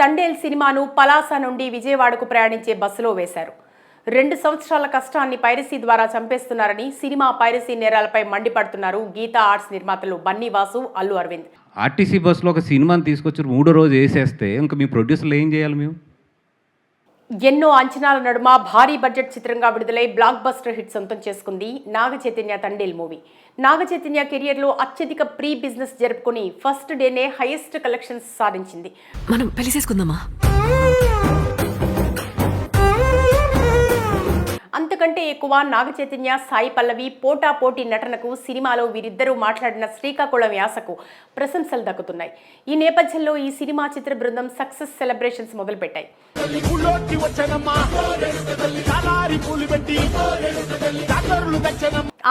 తండేల్ సినిమాను పలాస నుండి విజయవాడకు ప్రయాణించే బస్సులో వేశారు. 2 సంవత్సరాల కష్టాన్ని పైరసీ ద్వారా చంపేస్తున్నారని సినిమా పైరసీ నేరాలపై మండిపడుతున్నారు గీతా ఆర్ట్స్ నిర్మాతలు బన్నీ వాసు, అల్లు అరవింద్. ఆర్టీసీ బస్సులో ఒక సినిమాని తీసుకొచ్చి 3వ రోజు వేసేస్తే ఇంకా మీ ప్రొడ్యూసర్లు ఏం చేయాలి? మేము ఎన్నో అంచనాల నడుమ భారీ బడ్జెట్ చిత్రంగా విడుదలై బ్లాక్ బస్టర్ హిట్ సొంతం చేసుకుంది నాగ చైతన్య తండేల్ మూవీ. నాగ చైతన్య కెరియర్లో అత్యధిక ప్రీ బిజినెస్ జరుపుకుని ఫస్ట్ డేనే హైయెస్ట్ కలెక్షన్స్ సాధించింది. మనం పెళ్లి చేసుకుందామా? అంతకంటే ఎక్కువ నాగ చైతన్య, సాయి పల్లవి పోటాపోటీ నటనకు సినిమాలో వీరిద్దరూ మాట్లాడిన శ్రీకాకుళం యాసకు ప్రశంసలు దక్కుతున్నాయి. ఈ నేపథ్యంలో ఈ సినిమా చిత్ర బృందం సక్సెస్ సెలబ్రేషన్స్ మొదలుపెట్టాయి.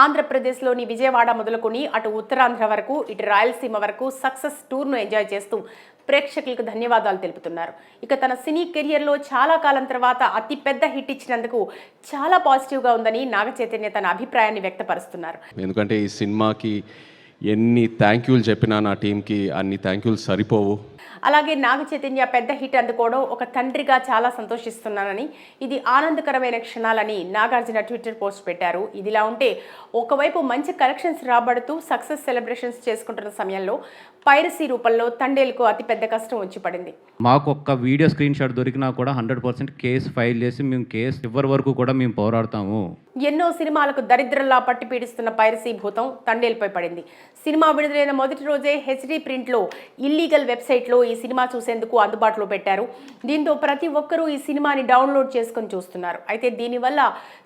ఆంధ్రప్రదేశ్లోని విజయవాడ మొదలుకొని అటు ఉత్తరాంధ్ర వరకు ఇటు రాయలసీమ వరకు సక్సెస్ టూర్ను ఎంజాయ్ చేస్తూ ప్రేక్షకులకు ధన్యవాదాలు తెలుపుతున్నారు. ఇక తన సినీ కెరియర్లో చాలా కాలం తర్వాత అతి పెద్ద హిట్ ఇచ్చినందుకు చాలా పాజిటివ్గా ఉందని నాగ చైతన్య తన అభిప్రాయాన్ని వ్యక్తపరుస్తున్నారు. ఎందుకంటే ఈ సినిమాకి ఎన్ని థ్యాంక్ యూలు చెప్పినా నా టీంకి అన్ని థ్యాంక్ యూలు సరిపోవు. అలాగే నాగ చైతన్య పెద్ద హిట్ అందుకోవడం ఒక తండ్రిగా చాలా సంతోషిస్తున్నానని, ఇది ఆనందకరమైన క్షణాలని నాగార్జున ట్విట్టర్ పోస్ట్ పెట్టారు. ఇదిలా ఉంటే ఒకవైపు మంచి కలెక్షన్స్ రాబడుతూ సక్సెస్ సెలబ్రేషన్స్ చేసుకుంటున్న సమయంలో పైరసీ రూపంలో తండేల్కు అతిపెద్ద కష్టం వచ్చి పడింది. మాకు ఒక్క వీడియో స్క్రీన్ షాట్ దొరికినా కూడా 100% కేసు ఫైల్ చేసి మేము కేసు చివరి వరకు కూడా మేము పోరాడతాము. ఎన్నో సినిమాలకు దరిద్రంలా పట్టి పీడిస్తున్న పైరసీ భూతం తండేల్పై పడింది. సినిమా విడుదలైన మొదటి రోజే హెచ్డీ ప్రింట్లో ఇల్లీగల్ వెబ్సైట్లో ఈ సినిమా చూసేందుకు అందుబాటులో పెట్టారు. దీంతో ప్రతి ఒక్కరూ ఈ సినిమాని డౌన్లోడ్ చేసుకుని చూస్తున్నారు. అయితే దీనివల్ల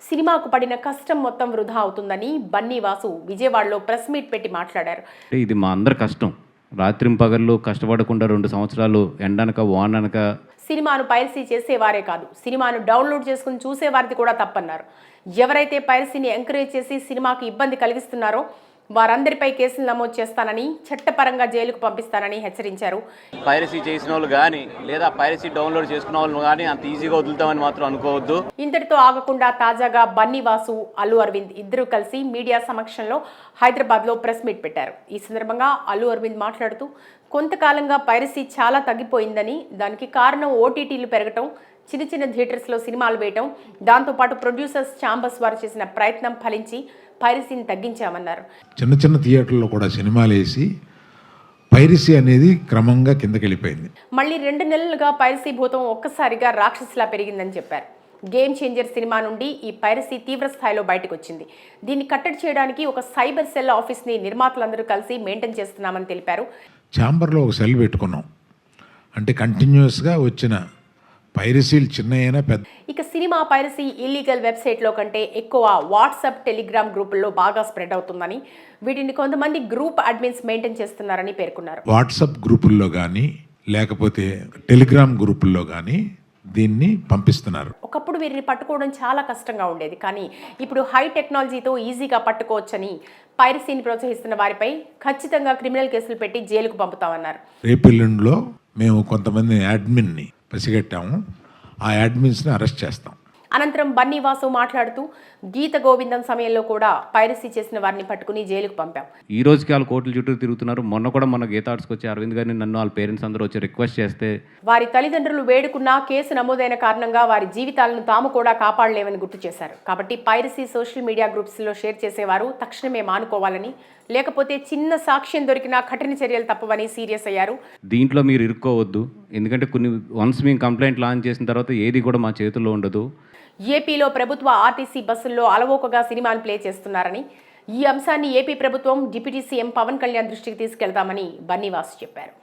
సినిమాకు పడిన కష్టం మొత్తం వృధా అవుతుందని బన్నీ వాసు విజయవాడలో ప్రెస్ మీట్ పెట్టి మాట్లాడారు. ఇది మా అందరి కష్టం. రాత్రింపగళ్ళు కష్టపడకుండా 2 సంవత్సరాలు ఎండనక వాననక సినిమాను పైరసీ చేసేవారే కాదు, సినిమాను డౌన్లోడ్ చేసుకుని చూసేవారిది కూడా తప్పన్నారు. ఎవరైతే పైరసీని ఎంకరేజ్ చేసి సినిమాకు ఇబ్బంది కలిగిస్తున్నారో వారందరిపై కేసులు నమోదు చేస్తానని, చట్టపరంగా జైలుకు పంపిస్తానని హెచ్చరించారు. పైరసీ చేసిన వాళ్ళు కానీ లేదా పైరసీ డౌన్లోడ్ చేసుకున్న వాళ్ళు కానీ అంత ఈజీగా వదులుతామని మాత్రం అనుకోవద్దు. ఇంతటితో ఆగకుండా తాజాగా బన్నీ వాసు, అల్లు అరవింద్ ఇద్దరూ కలిసి మీడియా సమక్షంలో హైదరాబాద్లో ప్రెస్ మీట్ పెట్టారు. ఈ సందర్భంగా అల్లు అరవింద్ మాట్లాడుతూ కొంతకాలంగా పైరసీ చాలా తగ్గిపోయిందని, దానికి కారణం ఓటీటీలు పెరగటం, చిన్న చిన్న థియేటర్స్లో సినిమాలు వేయటం, దాంతోపాటు ప్రొడ్యూసర్స్ ఛాంబర్స్ వారు చేసిన ప్రయత్నం ఫలించి పైరసీని తగ్గించామన్నారు. చిన్న చిన్న థియేటర్లో కూడా సినిమాలు వేసి పైరసీ అనేది క్రమంగా కిందకి వెళ్ళిపోయింది. మళ్ళీ 2 నెలలుగా పైరసీ భూతం ఒక్కసారిగా రాక్షసులా పెరిగిందని చెప్పారు. గేమ్ చేంజర్ సినిమా నుండి ఈ పైరసీ తీవ్ర స్థాయిలో బయటకు వచ్చింది. దీన్ని కట్టడి చేయడానికి ఒక సైబర్ సెల్ ఆఫీస్ని నిర్మాతలందరూ కలిసి మెయింటైన్ చేస్తున్నామని తెలిపారు. ఛాంబర్లో ఒక సెల్ పెట్టుకున్నాం అంటే కంటిన్యూస్గా వచ్చిన పైరసీలు చిన్నైనా పెద్ద. ఇక సినిమా పైరసీ ఇల్లీగల్ వెబ్సైట్లో కంటే ఎక్కువ వాట్సాప్, టెలిగ్రామ్ గ్రూపుల్లో బాగా స్ప్రెడ్ అవుతుందని, వీటిని కొంతమంది గ్రూప్ అడ్మిన్స్ మెయింటైన్ చేస్తున్నారని పేర్కొన్నారు. వాట్సాప్ గ్రూపుల్లో కానీ లేకపోతే టెలిగ్రామ్ గ్రూపుల్లో కానీ దీన్ని పంపిస్తున్నారు. ఒకప్పుడు వీరిని పట్టుకోవడం చాలా కష్టంగా ఉండేది, కానీ ఇప్పుడు హై టెక్నాలజీతో ఈజీగా పట్టుకోవచ్చని, పైరసీని ప్రోత్సహిస్తున్న వారిపై ఖచ్చితంగా క్రిమినల్ కేసులు పెట్టి జైలుకు పంపుతామన్నారు. రేపెల్లుండిలో మేము కొంతమంది అడ్మిన్ని పసిగట్టాము. ఆ అడ్మిన్స్ని అరెస్ట్ చేస్తాం. అనంతరం బన్నీ వాసు మాట్లాడుతూ గీత గోవిందం సమయంలో కూడా పైరసీ చేసిన వారిని పట్టుకుని జైలుకు పంపాం. ఈ రోజుకి వాళ్ళు కోర్టుల చుట్టూ తిరుగుతున్నారు. మొన్న గీతా ఆర్ట్స్కి వచ్చి అరవింద్ గారిని, నన్ను వాళ్ళ పేరెంట్స్ అందరూ వచ్చి రిక్వెస్ట్ చేస్తే వారి తల్లిదండ్రులు వేడుకున్నా కేసు నమోదైన కారణంగా వారి జీవితాలను తాము కూడా కాపాడలేవని గుర్తు చేశారు. కాబట్టి పైరసీ సోషల్ మీడియా గ్రూప్స్లో షేర్ చేసేవారు తక్షణమే మానుకోవాలని, లేకపోతే చిన్న సాక్ష్యం దొరికినా కఠిన చర్యలు తప్పవని సీరియస్ అయ్యారు. దీంట్లో మీరు ఇరుక్కోవద్దు. ఎందుకంటే వన్స్ మేము కంప్లైంట్ లాంచ్ చేసిన తర్వాత ఏది కూడా మా చేతుల్లో ఉండదు. ఏపీలో ప్రభుత్వ ఆర్టీసీ బస్సుల్లో అలవోకగా సినిమాను ప్లే చేస్తున్నారని, ఈ అంశాన్ని ఏపీ ప్రభుత్వం డిప్యూటీ సీఎం పవన్ కళ్యాణ్ దృష్టికి తీసుకెళ్తామని బన్నీ వాసు చెప్పారు.